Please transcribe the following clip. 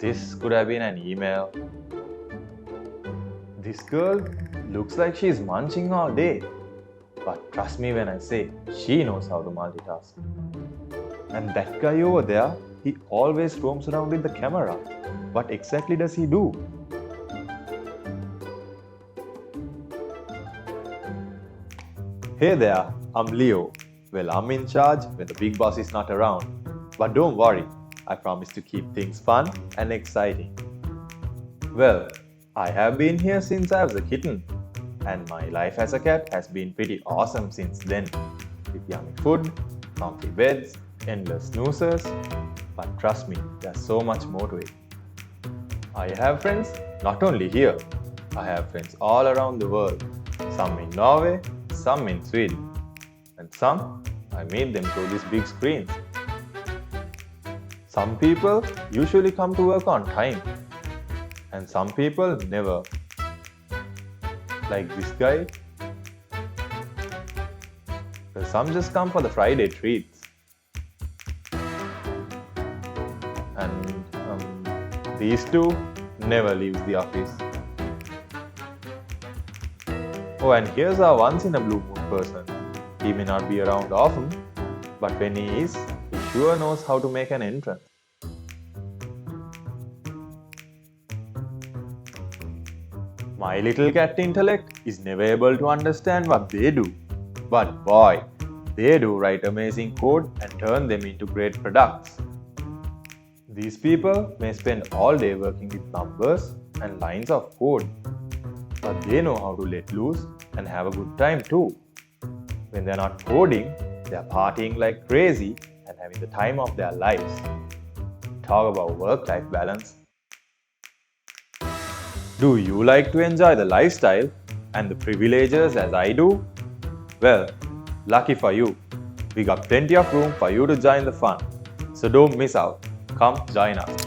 This could have been an email. This girl looks like she's munching all day. But trust me when I say, she knows how to multitask. And that guy over there, he always roams around with the camera. What exactly does he do? Hey there, I'm Leo. Well, I'm in charge when the big boss is not around. But don't worry, I promise to keep things fun and exciting. Well, I have been here since I was a kitten, and my life as a cat has been pretty awesome since then. With yummy food, comfy beds, endless snoozers. But trust me, there's so much more to it. I have friends not only here, I have friends all around the world. Some in Norway, some in Sweden, and some I meet them through these big screens. Some people usually come to work on time, and some people never. Like this guy. Well, some just come for the Friday treats. And these two never leaves the office. Oh, and here's our once in a blue moon person. He may not be around often, but when he is, he sure knows how to make an entrance. My little cat intellect is never able to understand what they do. But boy, they do write amazing code and turn them into great products. These people may spend all day working with numbers and lines of code, but they know how to let loose and have a good time too. When they're not coding, they're partying like crazy and having the time of their lives. Talk about work-life balance. Do you like to enjoy the lifestyle and the privileges as I do? Well, lucky for you. We got plenty of room for you to join the fun. So don't miss out. Come join us.